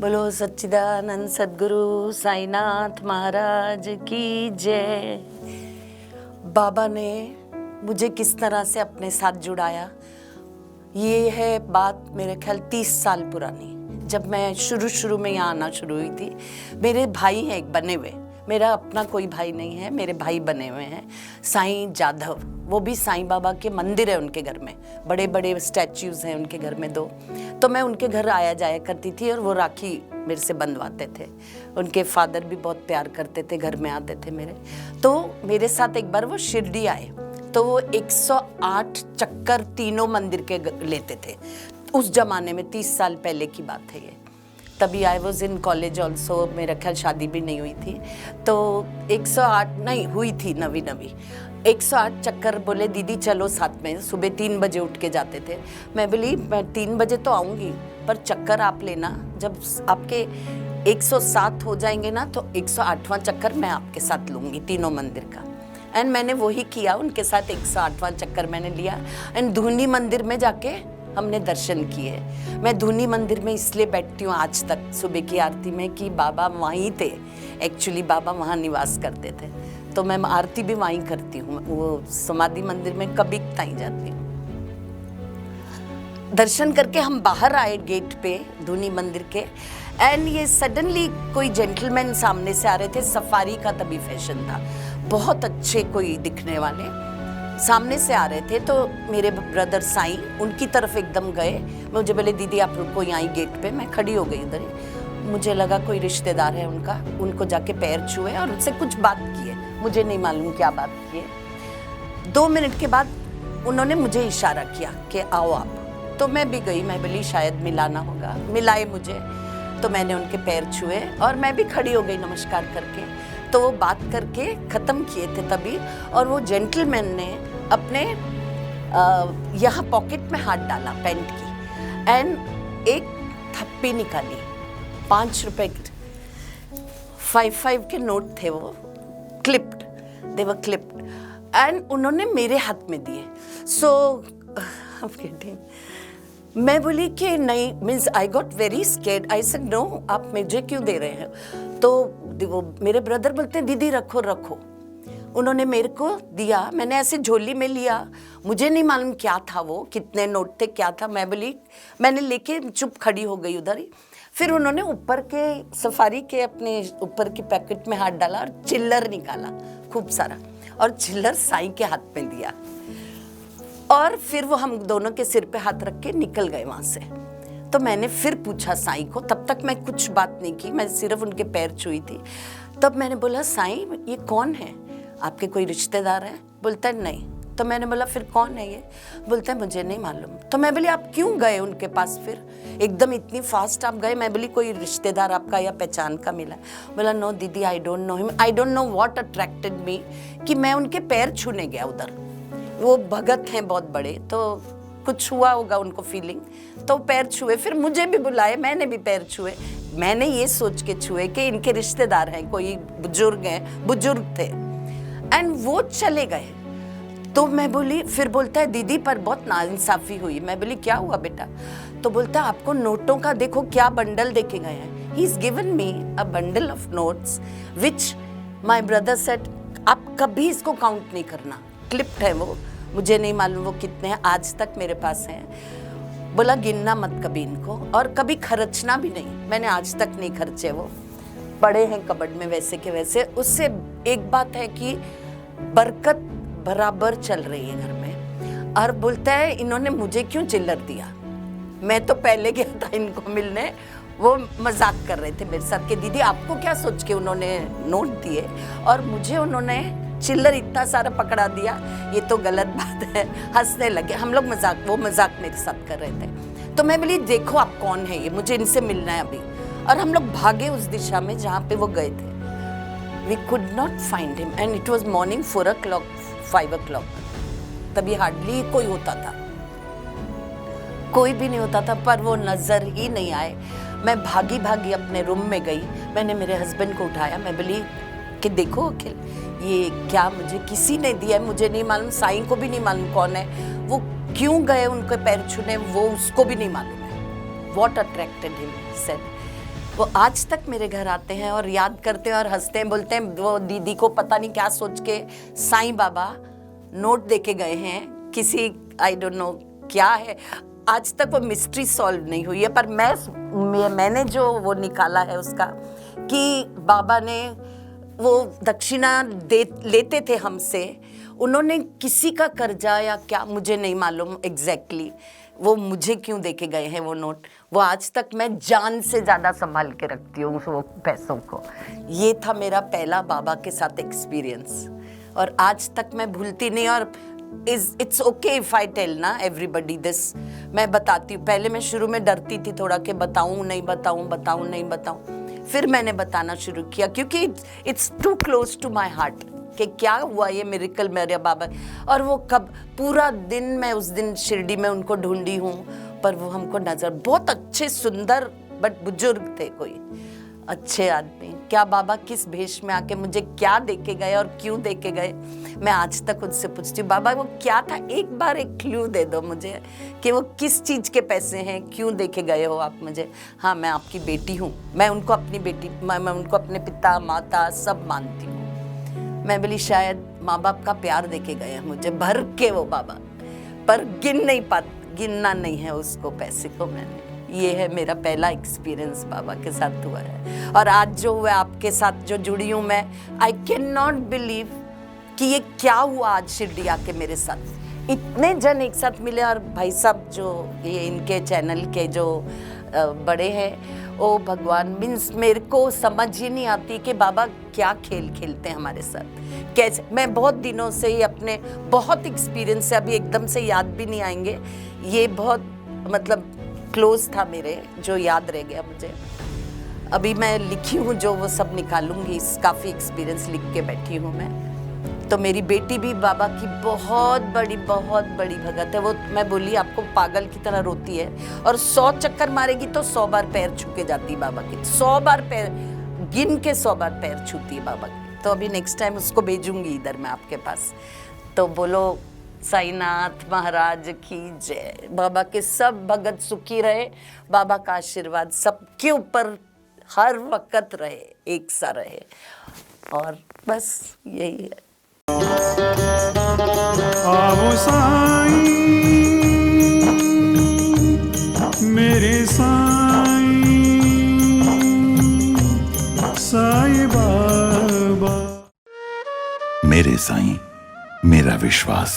बोलो सच्चिदानंद सद्गुरु साईनाथ महाराज की जय। बाबा ने मुझे किस तरह से अपने साथ जुड़ाया, ये है बात मेरे ख्याल 30 साल पुरानी। जब मैं शुरू में यहाँ आना शुरू हुई थी, मेरे भाई हैं एक बने हुए, मेरा अपना कोई भाई नहीं है, मेरे भाई बने हुए हैं साईं जाधव। वो भी साईं बाबा के मंदिर है उनके घर में, बड़े बड़े स्टैच्यूज हैं उनके घर में 2। तो मैं उनके घर आया जाया करती थी और वो राखी मेरे से बंधवाते थे। उनके फादर भी बहुत प्यार करते थे, घर में आते थे मेरे। तो मेरे साथ एक बार वो शिरडी आए, तो वो 108 चक्कर तीनों मंदिर के लेते थे। उस जमाने में 30 साल पहले की बात है ये। तभी I was in college also, मेरा ख्याल शादी भी नहीं हुई थी। तो 108 नहीं हुई थी, नवी 108 चक्कर। बोले दीदी चलो साथ में। सुबह 3 बजे उठ के जाते थे। मैं बोली मैं 3 बजे तो आऊँगी, पर चक्कर आप लेना, जब आपके 107 हो जाएंगे ना तो 108वां चक्कर मैं आपके साथ लूँगी तीनों मंदिर का। एंड मैंने वही किया, उनके साथ 108वां चक्कर मैंने लिया। एंड धूनी मंदिर में जाके हमने दर्शन किए। मैं धूनी मंदिर में इसलिए बैठती हूँ आज तक सुबह की आरती में कि बाबा वहीं थे। एक्चुअली बाबा वहाँ निवास करते थे, तो मैं आरती भी वहीं करती हूँ। वो समाधि मंदिर में कभी नहीं जाती हूँ। दर्शन करके हम बाहर आए गेट पे धूनी मंदिर के, एंड ये सडनली कोई जेंटलमैन सामने से आ रहे थे। सफारी का तभी फैशन था, बहुत अच्छे कोई दिखने वाले सामने से आ रहे थे। तो मेरे ब्रदर साईं उनकी तरफ एकदम गए। मुझे बोले दीदी आप रुको यहाँ गेट पे। मैं खड़ी हो गई उधर ही। मुझे लगा कोई रिश्तेदार है उनका। उनको जाके पैर छुए और उनसे कुछ बात किए, मुझे नहीं मालूम क्या बात किए। 2 मिनट के बाद उन्होंने मुझे इशारा किया कि आओ आप। तो मैं भी गई। मैं बोली शायद मिलाना होगा, मिलाए मुझे। तो मैंने उनके पैर छुए और मैं भी खड़ी हो गई नमस्कार करके। तो वो बात करके ख़त्म किए थे तभी, और वो जेंटलमैन ने अपने यहाँ पॉकेट में हाथ डाला पैंट की, एंड एक थप्पी निकाली। 5 रुपए 5 के नोट थे वो, clipped, they were clipped, and उन्होंने मेरे हाथ में दिए। सो मैं बोली कि नहीं, means I got very scared. I said no, आप मुझे क्यों दे रहे हैं? तो वो मेरे ब्रदर बोलते हैं दीदी रखो रखो। उन्होंने मेरे को दिया, मैंने ऐसे झोली में लिया। मुझे नहीं मालूम क्या था वो, कितने नोट थे, क्या था। मैं बोली, मैंने लेके चुप खड़ी हो गई उधर ही। फिर उन्होंने ऊपर के सफारी के अपने ऊपर की पैकेट में हाथ डाला और चिल्लर निकाला खूब सारा, और चिल्लर साईं के हाथ में दिया। और फिर वो हम दोनों के सिर पे हाथ रख के निकल गए वहां से। तो मैंने फिर पूछा साईं को, तब तक मैं कुछ बात नहीं की, मैं सिर्फ उनके पैर छुई थी। तब मैंने बोला साईं ये कौन है, आपके कोई रिश्तेदार हैं? बोलता है नहीं। तो मैंने बोला फिर कौन है ये? बोलता है मुझे नहीं मालूम। तो मैं बोली आप क्यों गए उनके पास फिर, एकदम इतनी फास्ट आप गए? मैं बोली कोई रिश्तेदार आपका या पहचान का मिला? बोला नो दीदी I don't know him, I don't know what attracted मी, कि मैं उनके पैर छूने गया उधर। वो भगत हैं बहुत बड़े, तो कुछ हुआ होगा उनको फीलिंग, तो पैर छुए। फिर मुझे भी बुलाए, मैंने भी पैर छुए। मैंने ये सोच के छुए कि इनके रिश्तेदार हैं, कोई बुजुर्ग हैं, बुजुर्ग थे, एंड वो चले गए। तो मैं बोली, फिर बोलता है दीदी पर बहुत नाइंसाफी हुई। मैं बोली क्या हुआ बेटा? तो बोलता है आपको नोटों का देखो क्या बंडल देके गए हैं। He is given me a bundle of notes which my brother said आप कभी इसको काउंट नहीं करना, क्लिप्ड है वो, मुझे नहीं मालूम वो कितने हैं, आज तक मेरे पास हैं। बोला गिनना मत कभी इनको, और कभी खर्चना भी नहीं। मैंने आज तक नहीं खर्चे, वो पड़े हैं कबर्ड में वैसे के वैसे। उससे एक बात है कि बरकत बराबर चल रही है घर में। और बोलता है इन्होंने मुझे क्यों चिल्लर दिया? मैं तो पहले गया था इनको मिलने, वो मजाक कर रहे थे मेरे साथ कि दीदी आपको क्या सोच के उन्होंने नोट दिए और मुझे उन्होंने चिल्लर इतना सारा पकड़ा दिया, ये तो गलत बात है। हंसने लगे हम लोग, मजाक, वो मजाक मेरे साथ कर रहे थे। तो मैं बोली देखो आप कौन है ये, मुझे इनसे मिलना है अभी। और हम लोग भागे उस दिशा में जहाँ पे वो गए थे। We could not find him and it was morning 4 o'clock 5 o'clock। तभी हार्डली कोई होता था, कोई भी नहीं होता था, पर वो नजर ही नहीं आए। मैं भागी भागी अपने रूम में गई। मैंने मेरे हस्बैंड को उठाया। मैं बोली कि देखो अखिल ये क्या मुझे किसी ने दिया है, मुझे नहीं मालूम, साईं को भी नहीं मालूम कौन है, वो क्यों गए उनके पैर छूने, वो उसको भी नहीं मालूम है। What attracted him, he said. वो आज तक मेरे घर आते हैं और याद करते हैं और हंसते हैं, बोलते हैं वो दीदी को पता नहीं क्या सोच के साईं बाबा नोट देके गए हैं किसी, आई डोंट नो क्या है, आज तक वो मिस्ट्री सॉल्व नहीं हुई है। पर मैंने जो वो निकाला है उसका कि बाबा ने वो दक्षिणा लेते थे हमसे, उन्होंने किसी का कर्जा या क्या मुझे नहीं मालूम एग्जैक्टली, वो मुझे क्यों देके गए हैं वो नोट, वो आज तक मैं जान से ज़्यादा संभाल के रखती हूँ वो पैसों को। ये था मेरा पहला बाबा के साथ एक्सपीरियंस और आज तक मैं भूलती नहीं। और it's okay if I tell ना एवरीबडी दिस, मैं बताती हूँ। पहले मैं शुरू में डरती थी थोड़ा कि बताऊँ नहीं बताऊँ, फिर मैंने बताना शुरू किया क्योंकि it's too close to my heart कि क्या हुआ ये मिरेकल मेरे बाबा। और वो कब पूरा दिन मैं उस दिन शिरडी में उनको ढूंढी हूँ, पर वो हमको नजर, बहुत अच्छे सुंदर बट बुजुर्ग थे, कोई अच्छे आदमी, क्या बाबा किस भेष में आके मुझे क्या देके गए और क्यों देके गए। मैं आज तक उनसे पूछती हूँ बाबा वो क्या था, एक बार एक क्लू दे दो मुझे कि वो किस चीज़ के पैसे हैं, क्यों देके गए हो आप मुझे। हाँ मैं आपकी बेटी हूँ, मैं उनको अपनी बेटी, मैं उनको अपने पिता माता सब मानती हूँ। मैं बोली शायद माँ बाप का प्यार देके गए हैं मुझे भर के वो बाबा, पर गिनना नहीं है उसको पैसे को मैंने। ये है मेरा पहला एक्सपीरियंस बाबा के साथ हुआ है। और आज जो हुआ आपके साथ जो जुड़ी हूँ मैं, आई कैन नॉट बिलीव कि ये क्या हुआ आज शिरडी आके मेरे साथ। इतने जन एक साथ मिले और भाई साहब जो ये इनके चैनल के जो बड़े हैं, ओ भगवान, मीन्स मेरे को समझ ही नहीं आती कि बाबा क्या खेल खेलते हैं हमारे साथ कैसे। मैं बहुत दिनों से ही अपने बहुत एक्सपीरियंस से, अभी एकदम से याद भी नहीं आएंगे, ये बहुत मतलब क्लोज था मेरे, जो याद रह गया मुझे। अभी मैं लिखी हूँ जो वो सब निकालूंगी, काफ़ी एक्सपीरियंस लिख के बैठी हूँ मैं। तो मेरी बेटी भी बाबा की बहुत बड़ी भगत है। वो मैं बोली आपको पागल की तरह रोती है और 100 चक्कर मारेगी तो 100 बार पैर छू के जाती है बाबा के, 100 बार पैर गिन के 100 बार पैर छूती है बाबा के। तो अभी नेक्स्ट टाइम उसको भेजूंगी इधर मैं आपके पास, तो बोलो साईनाथ महाराज की जय। बाबा के सब भगत सुखी रहे, बाबा का आशीर्वाद सबके ऊपर हर वक्त रहे, एक सा रहे, और बस यही है। आओ साईं मेरे साईं, साईं बाबा। मेरे साईं, मेरा विश्वास।